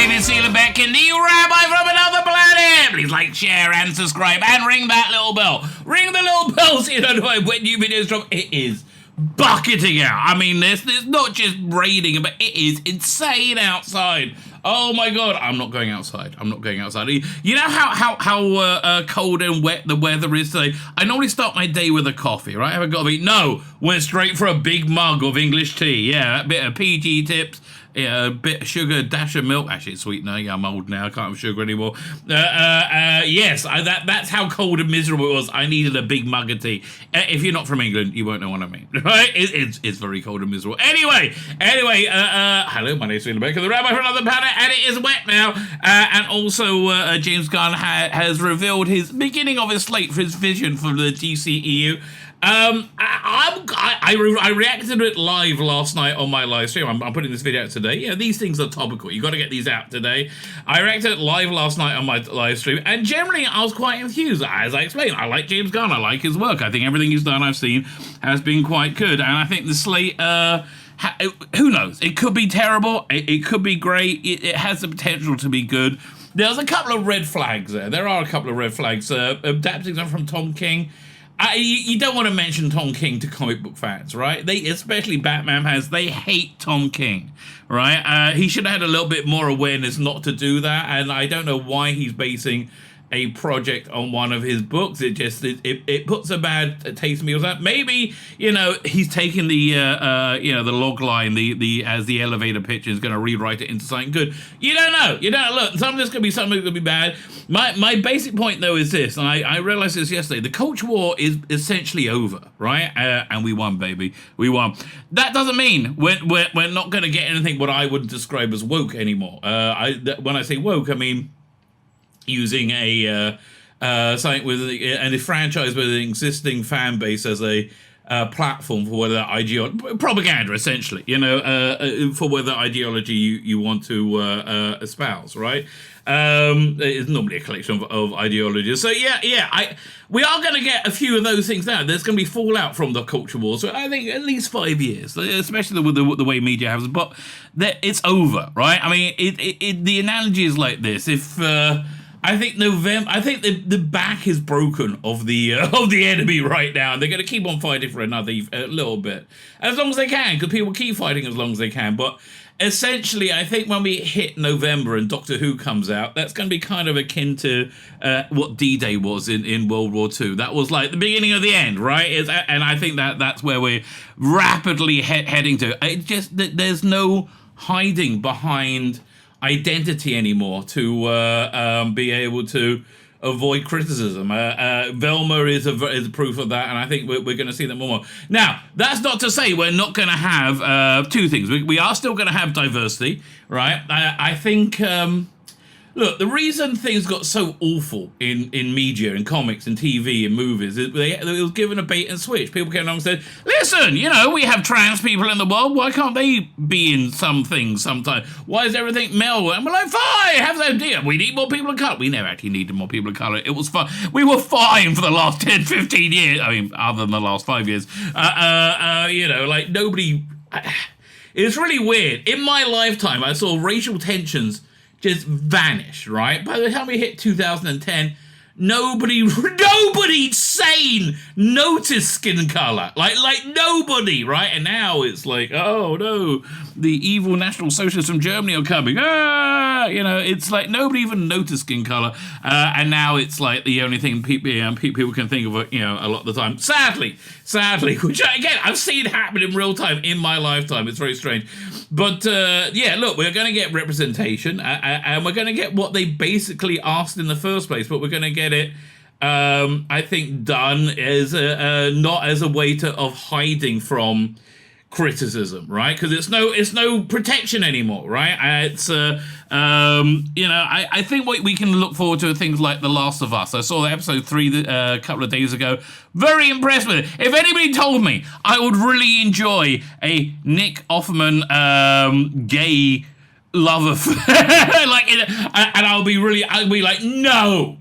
name is Tzvi Lebetkin, the Rabbi from another planet. Please like, share, and subscribe, and ring that little bell. Ring the little bell so you don't know when new videos drop. It is bucketing out. I mean, it's not just raining, but it is insane outside. Oh my God, I'm not going outside. I'm not going outside. You know how cold and wet the weather is today? I normally start my day with a coffee, right? Have a coffee. No, went straight for a big mug of English tea. Yeah, a bit of PG tips. Yeah, a bit of sugar, dash of milk. Actually, it's sweetener. Yeah, I'm old now. I can't have sugar anymore. Yes, that's how cold and miserable it was. I needed a big mug of tea. If you're not from England, you won't know what I mean, right? It's very cold and miserable. Anyway. Hello, my name's Tzvi Lebetkin, the Rabbi from another planet, and it is wet now. And also, James Gunn has revealed his beginning of his slate for his vision for the DCEU. I reacted to it live last night on my live stream. I'm putting this video out today. Yeah, these things are topical. You got to get these out today. I reacted to it live last night on my live stream, and generally I was quite enthused. As I explained, I like James Gunn. I like his work. I think everything he's done, I've seen, has been quite good. And I think the slate, who knows? It could be terrible. It could be great. It has the potential to be good. There's a couple of red flags there. There are a couple of red flags. Adapting them from Tom King. You don't want to mention Tom King to comic book fans, right? Especially Batman fans, they hate Tom King, right? He should have had a little bit more awareness not to do that, and I don't know why he's basing a project on one of his books. It puts a bad taste in me. Maybe, he's taking the the log line, as the elevator pitch is going to rewrite it into something good. You don't know. Look, some of this could be something that could be bad. My basic point though is this, and I realized this yesterday: the culture war is essentially over, right? And we won, baby. We won. That doesn't mean we're not going to get anything what I would describe as woke anymore. When I say woke, I mean using a something with a franchise with an existing fan base as a platform for whether propaganda, essentially, for whether ideology you want to espouse, right? It's normally a collection of ideologies. So we are going to get a few of those things now. There's going to be fallout from the culture war. So I think at least 5 years, especially with the way media has. But it's over, right? I mean, the analogy is like this: if I think the back is broken of the enemy right now, and they're going to keep on fighting for another little bit, as long as they can, because people keep fighting as long as they can. But essentially, I think when we hit November and Doctor Who comes out, that's going to be kind of akin to what D-Day was in World War II. That was like the beginning of the end, right? And I think that's where we're rapidly heading to. There's no hiding behind identity anymore to be able to avoid criticism. Velma is a proof of that, and I think we're going to see that more. Now, that's not to say we're not going to have two things. We are still going to have diversity, right? I think look, the reason things got so awful in media and comics and TV and movies is it was given a bait and switch. People came along and said, listen, we have trans people in the world. Why can't they be in some things sometime? Why is everything male? And we're like, fine, have that idea. We need more people of colour. We never actually needed more people of colour. It was fine. We were fine for the last 10, 15 years. I mean, other than the last 5 years. Like nobody... It's really weird. In my lifetime, I saw racial tensions just vanish, right? By the time we hit 2010, nobody sane noticed skin color. Like nobody, right? And now it's like, oh no, the evil National Socialists from Germany are coming. It's like nobody even noticed skin color. And now it's like the only thing people can think of, a lot of the time. Sadly, which again, I've seen happen in real time in my lifetime. It's very strange. But look, we're going to get representation, and we're going to get what they basically asked in the first place, but we're going to get it, I think, done as not as a way of hiding from criticism, right? Because it's no protection anymore, right? I think what we can look forward to are things like The Last of Us. I saw episode 3 a couple of days ago. Very impressed with it. If anybody told me I would really enjoy a Nick Offerman gay love affair, and I'll be like, no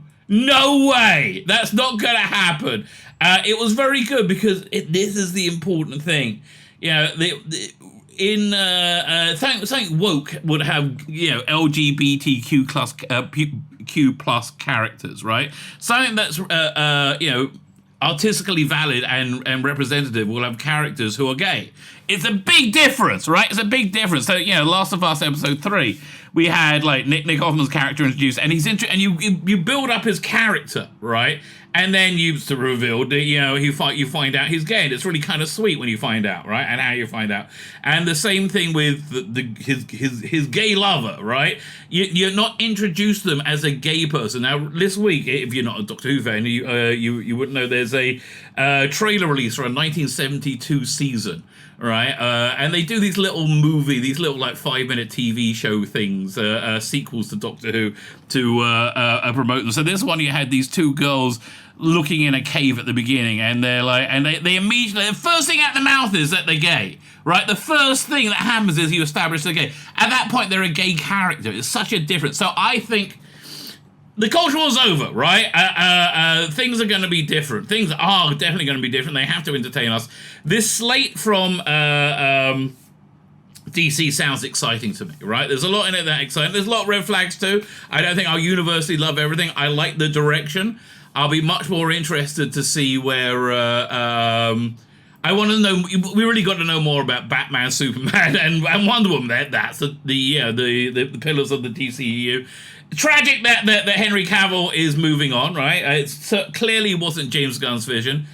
way, that's not gonna happen. It was very good because this is the important thing. something woke would have, you know, LGBTQ plus Q plus characters, right? Something that's you know, artistically valid and representative will have characters who are gay. It's a big difference, right? It's a big difference. So, you know, Last of Us episode 3, we had like Nick Offerman's character introduced, and he's and you build up his character, right? And then you revealed that, you know, you find out he's gay, and it's really kind of sweet when you find out, right? And how you find out. And the same thing with his gay lover, right? You're not introduced them as a gay person. Now, this week, if you're not a Doctor Who fan, you wouldn't know there's a trailer release for a 1972 season. Right, and they do these little like 5-minute TV show things, sequels to Doctor Who to promote them. So this one, you had these two girls looking in a cave at the beginning, and they're like, and they immediately, the first thing out the mouth is that they're gay. Right, the first thing that happens is you establish they're gay. At that point, they're a gay character. It's such a difference. So I think the culture war's over, right? Things are going to be different. Things are definitely going to be different. They have to entertain us. This slate from DC sounds exciting to me, right? There's a lot in it that exciting. There's a lot of red flags too. I don't think I'll universally love everything. I like the direction. I'll be much more interested to see where... I want to know. We really got to know more about Batman, Superman, and Wonder Woman. That's the pillars of the DCEU. Tragic that Henry Cavill is moving on, right? It clearly wasn't James Gunn's vision.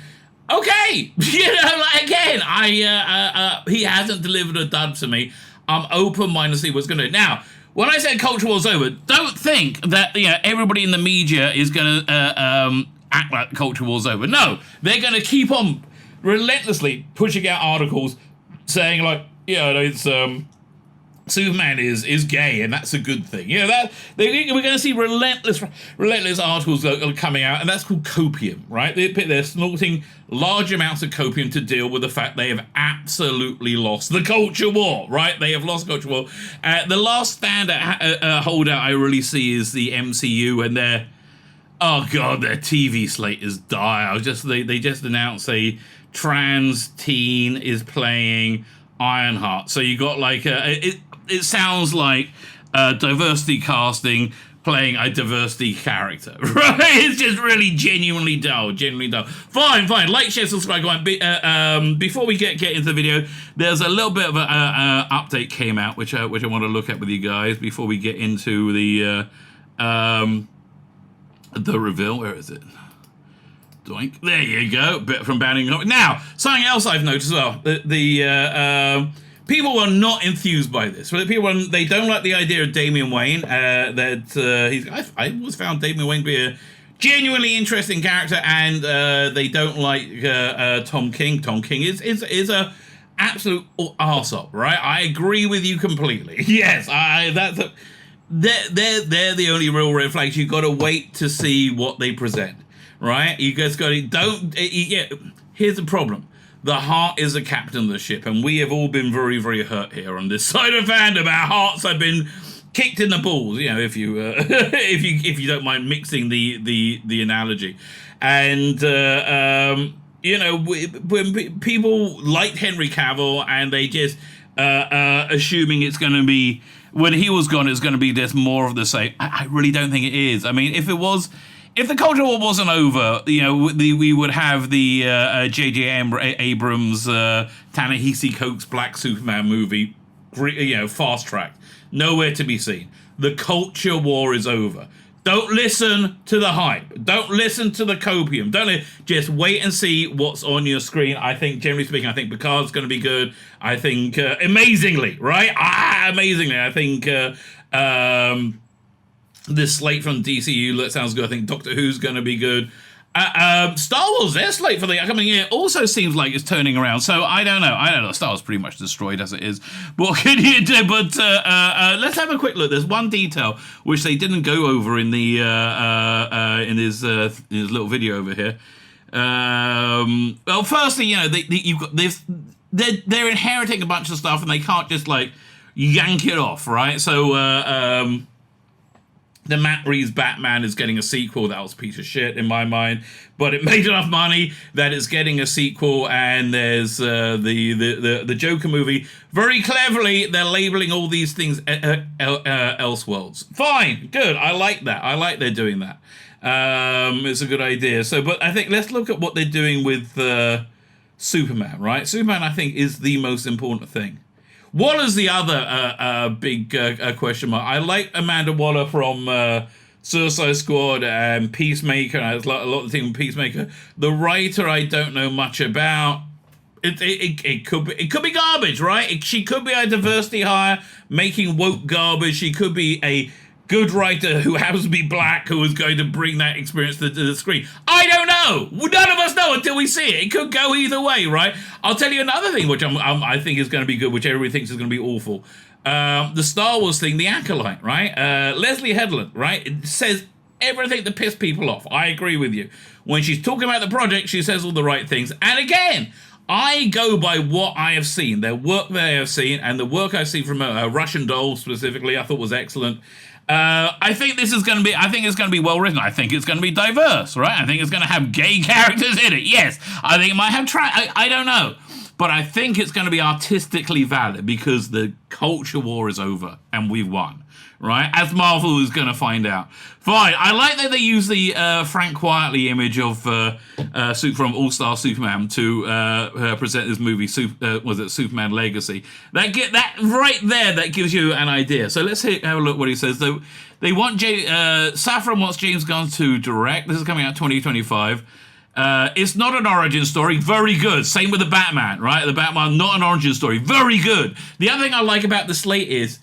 Okay, you know, like, again, he hasn't delivered a dud to me. I'm open-minded to see what's going to do. Now, when I said culture war's over, don't think that, you know, everybody in the media is going to act like the culture war's over. No, they're going to keep on relentlessly pushing out articles saying, like, yeah, it's Superman is gay, and that's a good thing. You know, that we're going to see relentless articles coming out, and that's called copium, right? They're snorting large amounts of copium to deal with the fact they have absolutely lost the culture war, right? They have lost the culture war. The last holdout I really see is the MCU, and their TV slate is dire. They just announced a trans teen is playing Ironheart. So you got like it sounds like diversity casting playing a diversity character, right? It's just really genuinely dull. Fine. Like, share, subscribe, go on. Before we get into the video, there's a little bit of a update came out, which I want to look at with you guys before we get into the reveal. Where is it? Doink. There you go. Bit from Banning. Now, something else I've noticed as well. The people are not enthused by this. They don't like the idea of Damian Wayne. I always found Damian Wayne to be a genuinely interesting character, and they don't like Tom King. Tom King is a absolute arsehole, right? I agree with you completely. Yes, they're the only real red flags. You got to wait to see what they present. Right, you guys got to here's the problem: the heart is the captain of the ship, and we have all been very, very hurt here on this side of fandom. Our hearts have been kicked in the balls. You know, if you if you don't mind mixing the analogy, and you know, when people like Henry Cavill and they just assuming it's going to be when he was gone, it's going to be just more of the same. I really don't think it is. I mean, if the culture war wasn't over, you know, we would have the J.J. Abrams Ta-Nehisi Coates Black Superman movie, you know, fast-tracked. Nowhere to be seen. The culture war is over. Don't listen to the hype. Don't listen to the copium. Just wait and see what's on your screen. I think, generally speaking, I think Picard's going to be good. I think, amazingly, right? Amazingly. I think... this slate from DCU that sounds good. I think Doctor Who's going to be good. Star Wars, their slate for the upcoming year also seems like it's turning around. So I don't know. Star Wars pretty much destroyed as it is. What can you do? But let's have a quick look. There's one detail which they didn't go over in the in his little video over here. Well, firstly, you know, you've got this. They're inheriting a bunch of stuff, and they can't just like yank it off, right? So. the Matt Reeves Batman is getting a sequel. That was a piece of shit in my mind, but it made enough money that it's getting a sequel. And there's the Joker movie. Very cleverly, they're labeling all these things Elseworlds. Fine, good. I like that. I like they're doing that. It's a good idea. So, but I think let's look at what they're doing with Superman. Right, Superman I think is the most important thing. Waller's the other big question mark. I like Amanda Waller from Suicide Squad and Peacemaker. And a lot of the thing with Peacemaker. The writer I don't know much about. It could be garbage, right? She could be a diversity hire making woke garbage. She could be a good writer who happens to be black who is going to bring that experience to the screen. I don't know. None of us know until we see it. It could go either way, right? I'll tell you another thing which I think is going to be good, which everybody thinks is going to be awful. The Star Wars thing, The Acolyte, right? Leslie Headland, right? It says everything to piss people off. I agree with you. When she's talking about the project, she says all the right things. And again, I go by what I have seen, their work that I have seen, and the work I've seen from Russian Doll specifically, I thought was excellent. I think this is going to be. I think it's going to be well written. I think it's going to be diverse, right? I think it's going to have gay characters in it. Yes, I think it might have. I don't know, but I think it's going to be artistically valid because the culture war is over and we've won, right? As Marvel is going to find out. Fine. I like that they use the Frank Quietly image of from All Star Superman to present this movie. Was it Superman Legacy? That right there. That gives you an idea. So let's have a look what he says. So they want Safran wants James Gunn to direct. This is coming out 2025. It's not an origin story. Very good. Same with the Batman, right? The Batman, not an origin story. Very good. The other thing I like about the slate is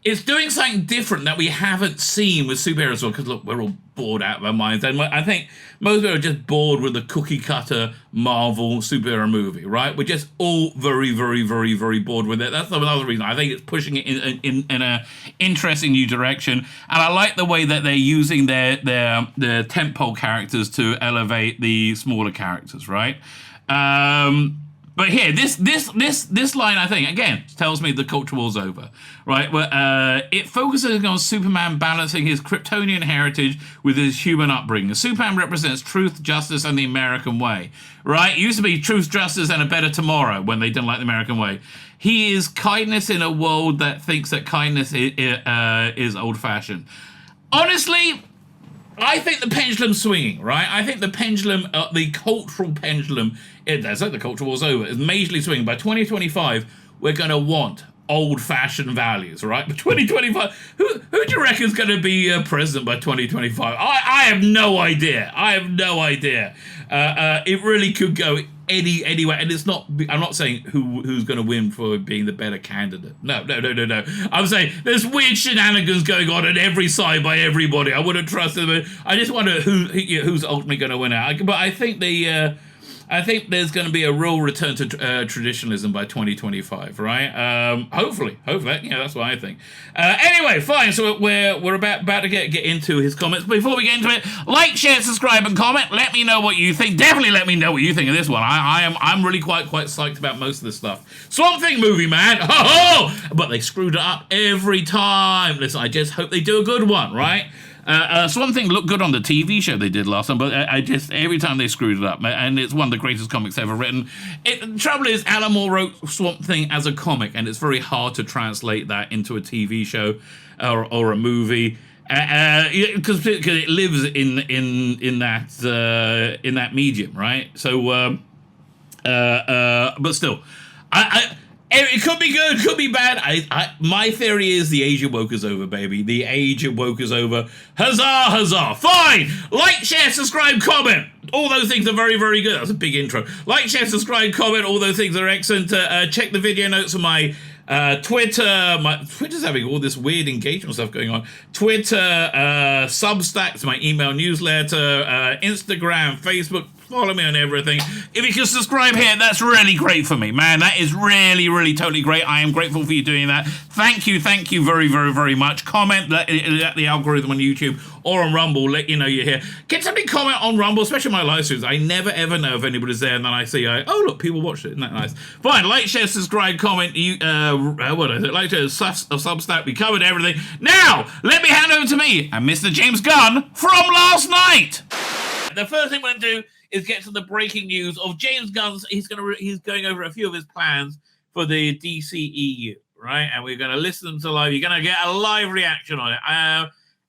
it's doing something different that we haven't seen with superheroes. Because look, we're all bored out of our minds, and I think most people are just bored with the cookie cutter Marvel superhero movie, right? We're just all very, very, very, very bored with it. That's another reason. I think it's pushing it in a interesting new direction, and I like the way that they're using their tentpole characters to elevate the smaller characters, right? But here, this line, I think, again, tells me the culture war's over, right? Where it focuses on Superman balancing his Kryptonian heritage with his human upbringing. Superman represents truth, justice, and the American way, right? It used to be truth, justice, and a better tomorrow when they didn't like the American way. He is kindness in a world that thinks that kindness is old-fashioned. Honestly, I think the pendulum's swinging, right? I think the pendulum, the cultural pendulum, that's like the culture war's over, is majorly swinging. By 2025, we're going to want old-fashioned values, right? By 2025, who do you reckon is going to be president by 2025? I have no idea. It really could go any way, and it's not. I'm not saying who's going to win for being the better candidate. No. I'm saying there's weird shenanigans going on every side by everybody. I wouldn't trust them. I just wonder who's ultimately going to win out. But I think I think there's going to be a real return to traditionalism by 2025, right? Hopefully, that's what I think. Anyway, fine. So we're about to get into his comments. Before we get into it, like, share, subscribe, and comment. Let me know what you think. Definitely let me know what you think of this one. I'm really quite psyched about most of this stuff. Swamp Thing movie, man. But they screwed it up every time. Listen, I just hope they do a good one, right? Swamp Thing looked good on the TV show they did last time, but I just, every time they screwed it up, and it's one of the greatest comics ever written. The trouble is, Alan Moore wrote Swamp Thing as a comic, and it's very hard to translate that into a TV show or a movie, because it lives in that medium, right? So, but still, it could be good, could be bad. My theory is the age of woke is over, baby. The age of woke is over. Huzzah, huzzah. Fine. Like, share, subscribe, comment. All those things are very, very good. That's a big intro. Like, share, subscribe, comment. All those things are excellent. Check the video notes on my Twitter. My Twitter's having all this weird engagement stuff going on. Twitter, Substack, my email newsletter, Instagram, Facebook. Follow me on everything. If you can subscribe here, that's really great for me, man. That is really, really totally great. I am grateful for you doing that. Thank you very, very, very much. Comment, let the algorithm on YouTube or on Rumble let you know you're here. Get somebody comment on Rumble, especially my live streams. I never ever know if anybody's there, and then I see, oh look, people watched it. Isn't that nice? Fine, like, share, subscribe, comment. What is it? Like to Substack. We covered everything. Now let me hand over to me and Mr. James Gunn from last night. The first thing we're going to do is get to the breaking news of James Gunn's. He's going over a few of his plans for the DCEU, right? And we're going to listen to live. You're going to get a live reaction on it.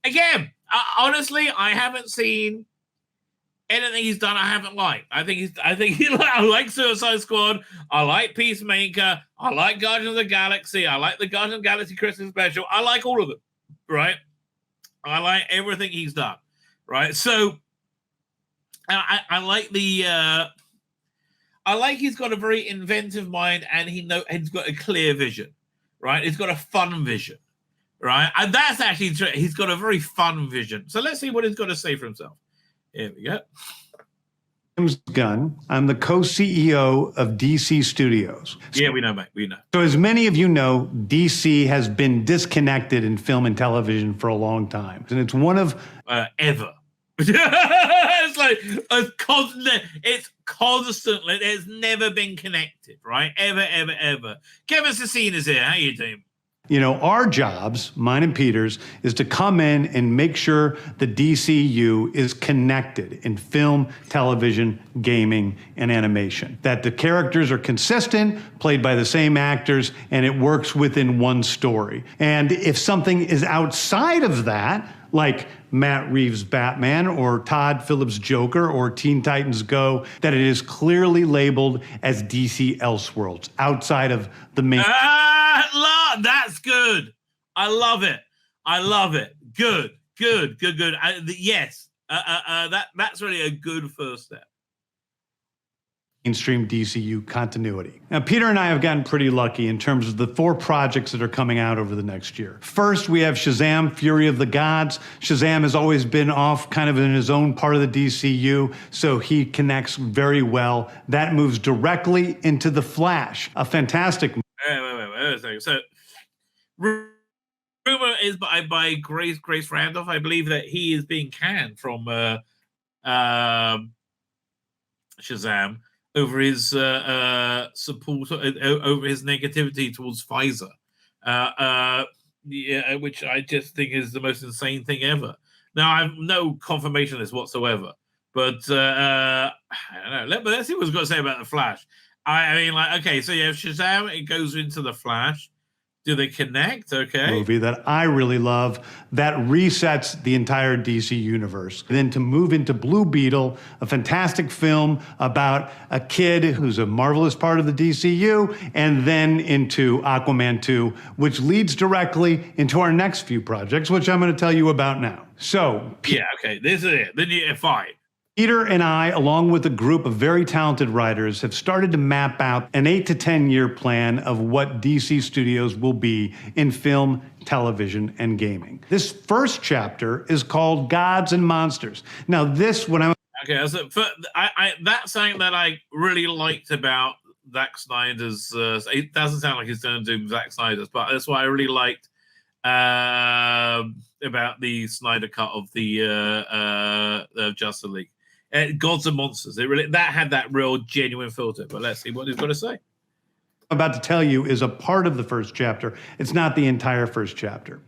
Again, honestly, I haven't seen anything he's done I haven't liked. I like Suicide Squad. I like Peacemaker. I like Guardians of the Galaxy. I like the Guardians of the Galaxy Christmas special. I like all of them, right? I like everything he's done, right? So I like I like he's got a very inventive mind, and he's got a clear vision, right? He's got a fun vision, right? And that's actually true. He's got a very fun vision. So let's see what he's got to say for himself. Here we go. James Gunn. I'm the co-CEO of DC Studios. Yeah, we know, mate. We know. So as many of you know, DC has been disconnected in film and television for a long time. And it's one of... ever. It's like it's constantly. It's never been connected, right? Ever. Kevin Cecine is here. How you doing? You know, our jobs, mine and Peter's, is to come in and make sure the DCU is connected in film, television, gaming, and animation. That the characters are consistent, played by the same actors, and it works within one story. And if something is outside of that, like Matt Reeves' Batman or Todd Phillips' Joker or Teen Titans Go, that it is clearly labeled as DC Elseworlds, outside of the main... That's good. I love it. Good. Yes. That's really a good first step. Mainstream DCU continuity. Now, Peter and I have gotten pretty lucky in terms of the 4 projects that are coming out over the next year. First, we have Shazam! Fury of the Gods. Shazam has always been off kind of in his own part of the DCU, so he connects very well. That moves directly into The Flash, a fantastic... Wait a second. So, rumor is by Grace Randolph, I believe, that he is being canned from Shazam over his support, over his negativity towards Pfizer, which I just think is the most insane thing ever. Now, I have no confirmation of this whatsoever, but I don't know. Let's see what he's got to say about The Flash. I mean, like, okay, so you have Shazam, it goes into The Flash. Do they connect? Okay. Movie that I really love that resets the entire DC universe. And then to move into Blue Beetle, a fantastic film about a kid who's a marvelous part of the DCU, and then into Aquaman 2, which leads directly into our next few projects, which I'm going to tell you about now. So, yeah, okay, this is it. Then you fight. Peter and I, along with a group of very talented writers, have started to map out an 8 to 10 year plan of what DC Studios will be in film, television, and gaming. This first chapter is called Gods and Monsters. Now, this, when I'm... Okay, so that's something that I really liked about Zack Snyder's... it doesn't sound like he's going to do Zack Snyder's, but that's what I really liked about the Snyder cut of the Justice League. Gods and Monsters. That had that real genuine filter. But let's see what he's got to say. I'm about to tell you is a part of the first chapter. It's not the entire first chapter.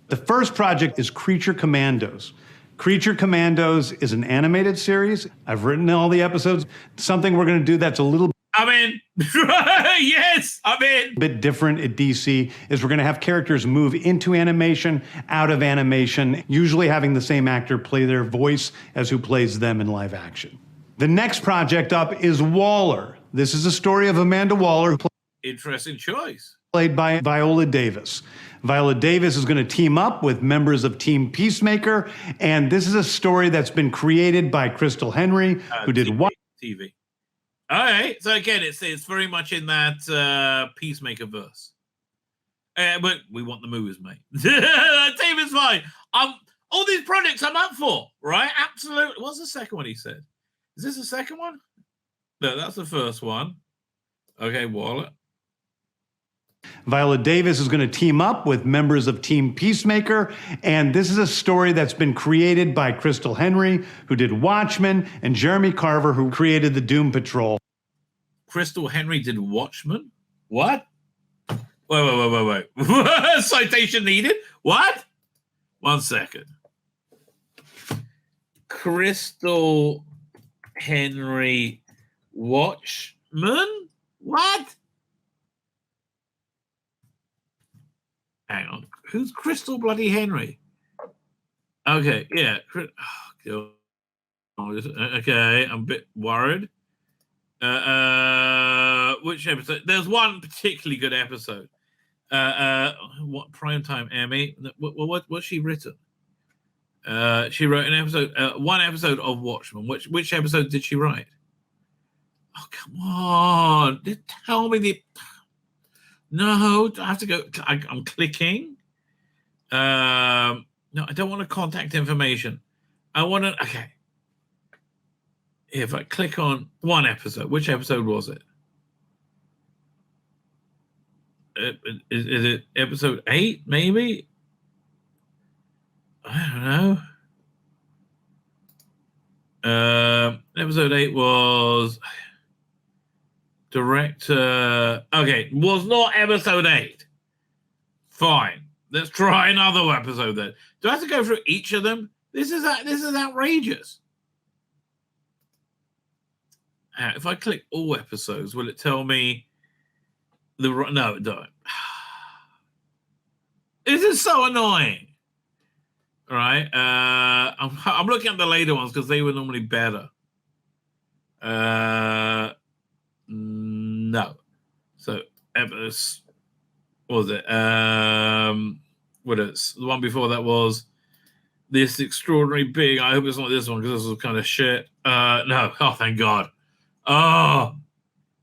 The first project is Creature Commandos. Creature Commandos is an animated series. I've written all the episodes. Something we're going to do that's a little I'm in. Yes, I'm in. bit different at DC is we're going to have characters move into animation, out of animation, usually having the same actor play their voice as who plays them in live action. The next project up is Waller. This is a story of Amanda Waller, Interesting choice. Played by Viola Davis. Viola Davis is going to team up with members of Team Peacemaker, and this is a story that's been created by Crystal Henry, who did TV. All right, so again, it's very much in that Peacemaker verse. But we want the movies, mate. Team is fine. All these projects I'm up for, right? Absolutely. What's the second one he said? Is this the second one? No, that's the first one. Okay, Wallet. Viola Davis is going to team up with members of Team Peacemaker, and this is a story that's been created by Crystal Henry, who did Watchmen, and Jeremy Carver, who created the Doom Patrol. Crystal Henry did Watchmen? What? Wait. Citation needed? What? 1 second. Crystal Henry Watchmen? What? Hang on. Who's Crystal bloody Henry? Okay, yeah. Oh, God. Okay, I'm a bit worried. Which episode? There's one particularly good episode. What primetime Emmy? What's she written? She wrote an episode, one episode of Watchmen. Which episode did she write? Oh, come on! Tell me the. No, I have to go. I'm clicking. No, I don't want to contact information. I want to. Okay. If I click on one episode, which episode was it? Is it episode 8, maybe? I don't know. Episode 8 was director. Okay, was not episode 8. Fine. Let's try another episode then. Do I have to go through each of them? This is outrageous. If I click all episodes, will it tell me the? No, it don't. This is so annoying. All right. I'm looking at the later ones because they were normally better. No. So what was it? What is the one before that was this extraordinary big? I hope it's not this one because this was kind of shit. No. Oh, thank God. Oh,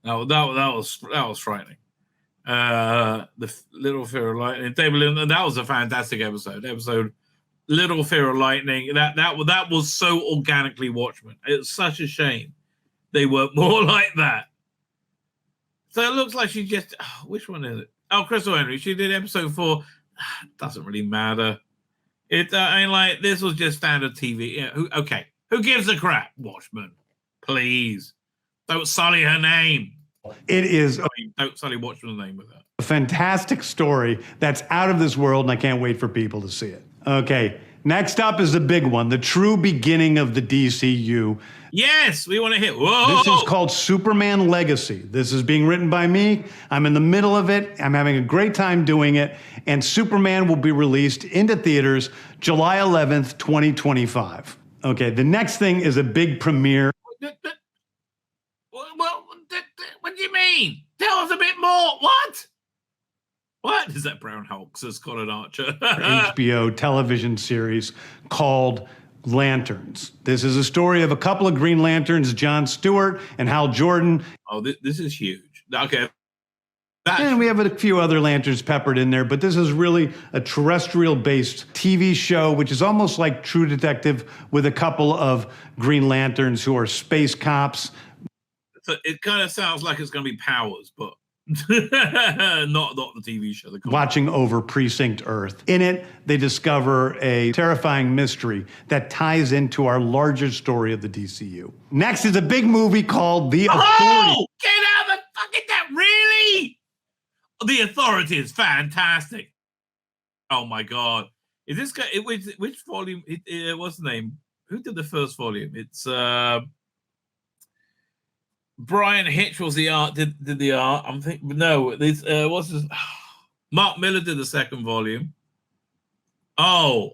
no, that was frightening. The Little Fear of Lightning. That was a fantastic episode. Episode Little Fear of Lightning. That was so organically Watchmen. It's such a shame they weren't more like that. So it looks like she just. Oh, which one is it? Oh, Crystal Henry. She did episode 4. Doesn't really matter. This was just standard TV. Yeah, who gives a crap? Watchmen, please. Don't sully her name. It is don't sully Watchmen's name with her. A fantastic story that's out of this world, and I can't wait for people to see it. Okay, next up is the big one, the true beginning of the DCU. Yes, we want to hit. Whoa! This is called Superman Legacy. This is being written by me. I'm in the middle of it. I'm having a great time doing it. And Superman will be released into theaters July 11th, 2025. Okay, the next thing is a big premiere. What do you mean? Tell us a bit more. What is that? Brown Hulk, says Colin Archer. HBO television series called Lanterns. This is a story of a couple of Green Lanterns, John Stewart and Hal Jordan. Oh, this is huge. Okay. And we have a few other lanterns peppered in there, but this is really a terrestrial-based TV show, which is almost like True Detective with a couple of Green Lanterns who are space cops. So it kind of sounds like it's going to be Powers, but not the TV show. Watching over Precinct Earth. In it, they discover a terrifying mystery that ties into our larger story of the DCU. Next is a big movie called The Authority. Oh, get out of the fucking that! Really? The Authority is fantastic. Oh my God! Is this guy? Which volume? What's the name? Who did the first volume? It's Brian Hitch was the art. Did the art? I'm thinking no. This what's this? Mark Miller did the second volume. Oh,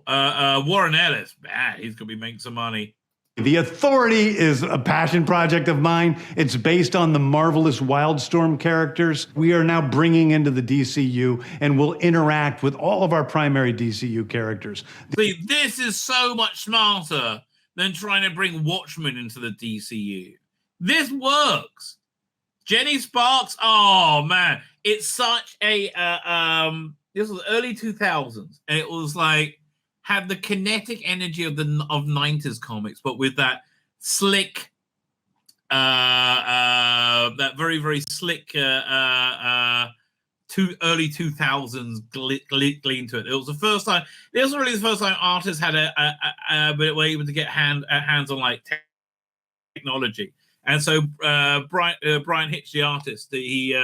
Warren Ellis. He's gonna be making some money. The Authority is a passion project of mine. It's based on the marvelous Wildstorm characters we are now bringing into the DCU and will interact with all of our primary DCU characters. See, this is so much smarter than trying to bring Watchmen into the DCU. This works. Jenny Sparks, oh man, it's such a this was early 2000s, and it was like had the kinetic energy of 90s comics, but with that slick that very very slick early 2000s gleam to it. It was the first time. It wasn't really the first time artists had were able to get hands on like technology. And so Brian Hitch, the artist, he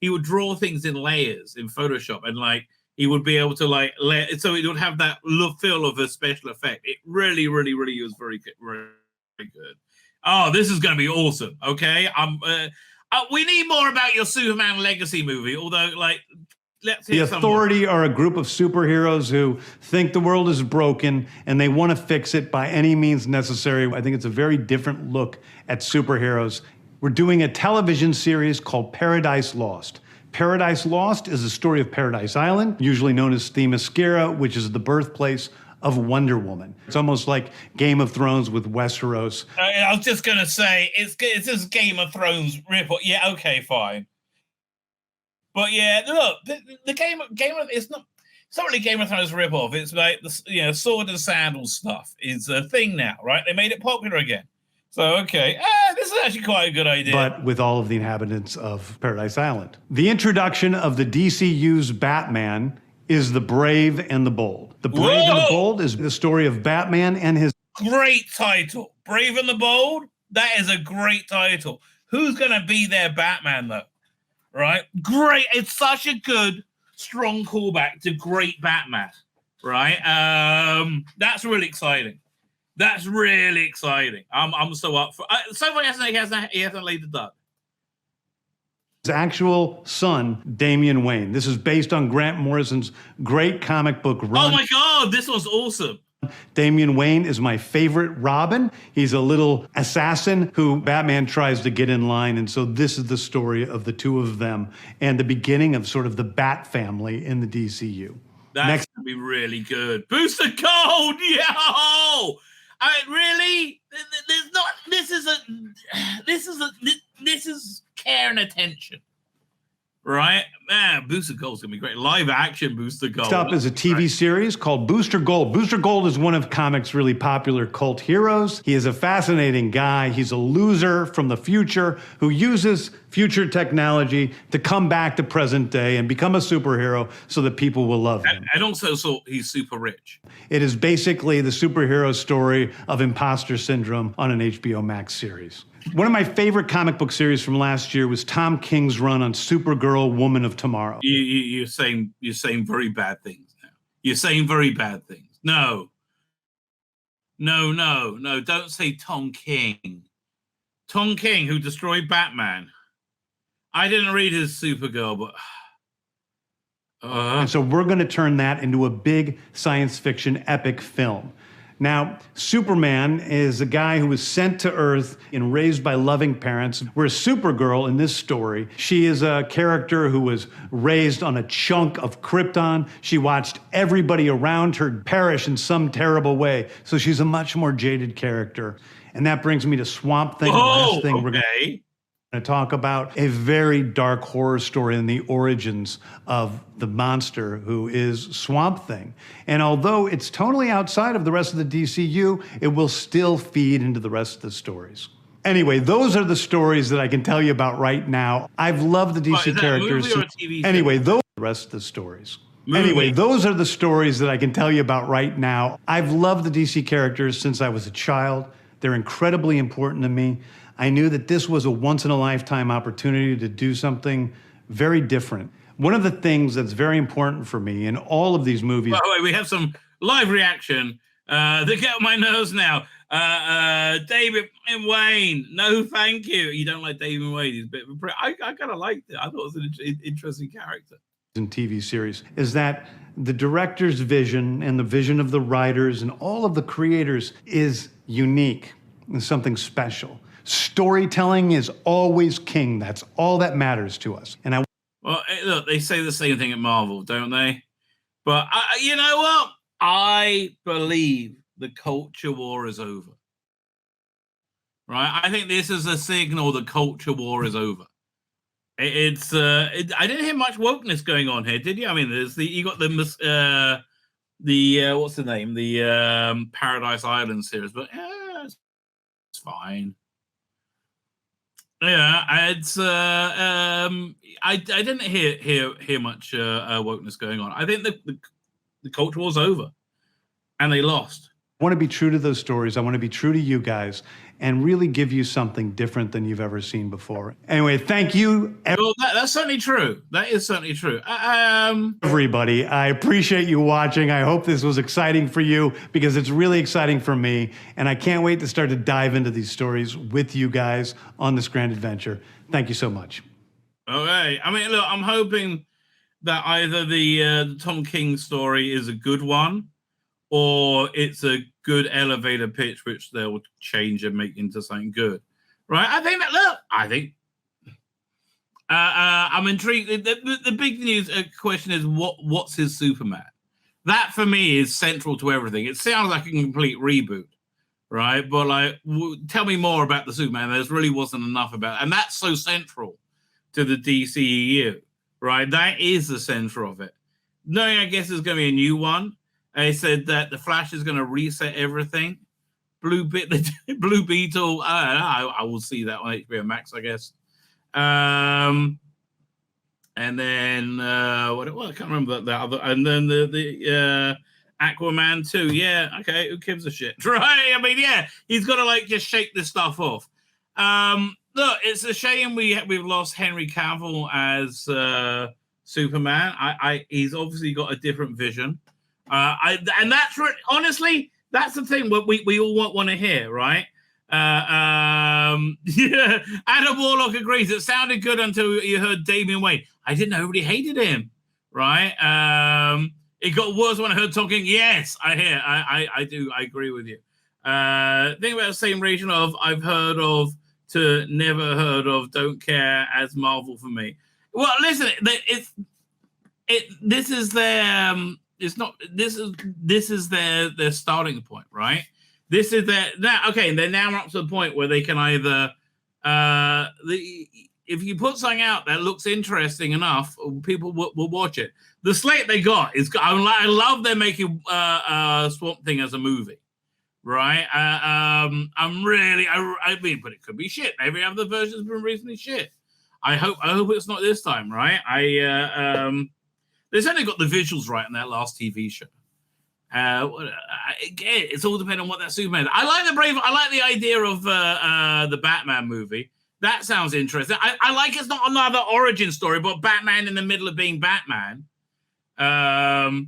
would draw things in layers in Photoshop, and like he would be able to like layer, so it would have that feel of a special effect. It really, really, really was very good, very good. Oh, this is going to be awesome. Okay, we need more about your Superman Legacy movie. Although, like, let's hear The Authority are a group of superheroes who think the world is broken and they want to fix it by any means necessary. I think it's a very different look at superheroes. We're doing a television series called Paradise Lost. Paradise Lost is the story of Paradise Island, usually known as Themyscira, which is the birthplace of Wonder Woman. It's almost like Game of Thrones with Westeros. I was just going to say, it's this Game of Thrones rip-off. Yeah, okay, fine. But yeah, look, the game of it's not really Game of Thrones rip-off. It's like the sword and sandals stuff is a thing now, right? They made it popular again. So okay, this is actually quite a good idea. But with all of the inhabitants of Paradise Island. The introduction of the DCU's Batman is The Brave and the Bold. The Brave and the Bold is the story of Batman and his... Great title. Brave and the Bold? That is a great title. Who's going to be their Batman, though? Right? Great. It's such a good, strong callback to great Batman. Right? That's really exciting. That's really exciting. I'm so up for... so far, he hasn't laid the duck. His actual son, Damian Wayne. This is based on Grant Morrison's great comic book run. Oh my God, this was awesome. Damian Wayne is my favorite Robin. He's a little assassin who Batman tries to get in line. And so this is the story of the two of them and the beginning of sort of the Bat family in the DCU. That's going to be really good. Booster Gold, yo! Really? This is care and attention, right? Man, Booster Gold's gonna be great. Live action Booster Gold. Next up is a TV series called Booster Gold. Booster Gold is one of comics' really popular cult heroes. He is a fascinating guy. He's a loser from the future who uses future technology to come back to present day and become a superhero so that people will love him. And also, so he's super rich. It is basically the superhero story of imposter syndrome on an HBO Max series. One of my favorite comic book series from last year was Tom King's run on Supergirl, Woman of Tomorrow. You're saying very bad things now. You're saying very bad things. No, don't say Tom King. Tom King, who destroyed Batman. I didn't read his Supergirl, but... And so we're going to turn that into a big science fiction epic film. Now, Superman is a guy who was sent to Earth and raised by loving parents, whereas Supergirl in this story, she is a character who was raised on a chunk of Krypton. She watched everybody around her perish in some terrible way, so she's a much more jaded character. And that brings me to Swamp Thing, the last thing we're going to talk about, a very dark horror story in the origins of the monster who is Swamp Thing. And although it's totally outside of the rest of the DCU, it will still feed into the rest of the stories. Anyway, those are the stories that I can tell you about right now. I've loved the DC characters. Anyway, those are the rest of the stories. Anyway, those are the stories that I can tell you about right now. I've loved the DC characters since I was a child. They're incredibly important to me. I knew that this was a once-in-a-lifetime opportunity to do something very different. One of the things that's very important for me in all of these movies... By the way, we have some live reaction. They get on my nerves now. David and Wayne, no thank you. You don't like David and Wayne. He's a bit of a prick. I kind of liked it. I thought it was an interesting character. In TV series is that the director's vision and the vision of the writers and all of the creators is unique and something special. Storytelling is always king. That's all that matters to us. And look, they say the same thing at Marvel, don't they? But you know what? I believe the culture war is over. Right? I think this is a signal the culture war is over. I didn't hear much wokeness going on here, did you? I mean, you got the what's the name? The Paradise Island series, but it's fine. Yeah, it's I didn't hear much wokeness going on. I think the culture war's over, and they lost. I want to be true to those stories. I want to be true to you guys and really give you something different than you've ever seen before. Anyway, thank you, Well, that's certainly true. That is certainly true. everybody. I appreciate you watching. I hope this was exciting for you because it's really exciting for me. And I can't wait to start to dive into these stories with you guys on this grand adventure. Thank you so much. Okay. I mean, look, I'm hoping that either the Tom King story is a good one, or it's a good elevator pitch, which they'll change and make into something good, right? I think I'm intrigued. The big news question is what's his Superman? That for me is central to everything. It sounds like a complete reboot, right? But like, tell me more about the Superman. There really wasn't enough about it. And that's so central to the DCEU, right? That is the center of it. Knowing, I guess, there's going to be a new one. They said that the Flash is going to reset everything. Blue Beetle. I will see that on HBO Max, I guess. And then what I can't remember that other. And then the Aquaman 2. Yeah, okay. Who gives a shit, right? I mean, yeah, he's got to like just shake this stuff off. Look, it's a shame we've lost Henry Cavill as Superman. He's obviously got a different vision. And that's honestly, that's the thing we all want to hear, right? Yeah, Adam Warlock agrees. It sounded good until you heard Damian Wayne. I didn't know everybody hated him, right? It got worse when I heard Tom King. Yes, I hear. I do. I agree with you. Think about the same region of I've heard of to never heard of, don't care as Marvel for me. Well, listen, this is their. It's not. This is their starting point, right? This is their now. Okay, they're now up to the point where they can either if you put something out that looks interesting enough, people will watch it. The slate they got is. I love they're making Swamp Thing as a movie, right? I'm really. I mean, but it could be shit. Every other version's been recently shit. I hope it's not this time, right? They certainly got the visuals right in that last TV show. Again, it's all depending on what that Superman is. I like the idea of the Batman movie. That sounds interesting. I like it's not another origin story, but Batman in the middle of being Batman. I'm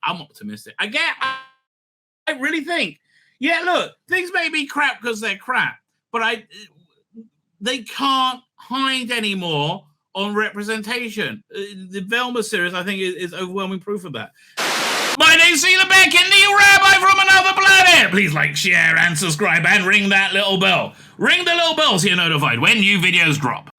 optimistic. I really think. Yeah, look, things may be crap because they're crap, but they can't hide anymore on representation. The Velma series, I think, is overwhelming proof of that. My name's Tzvi Lebetkin, the Rabbi from another planet. Please like, share, and subscribe, and ring that little bell. Ring the little bell so you're notified when new videos drop.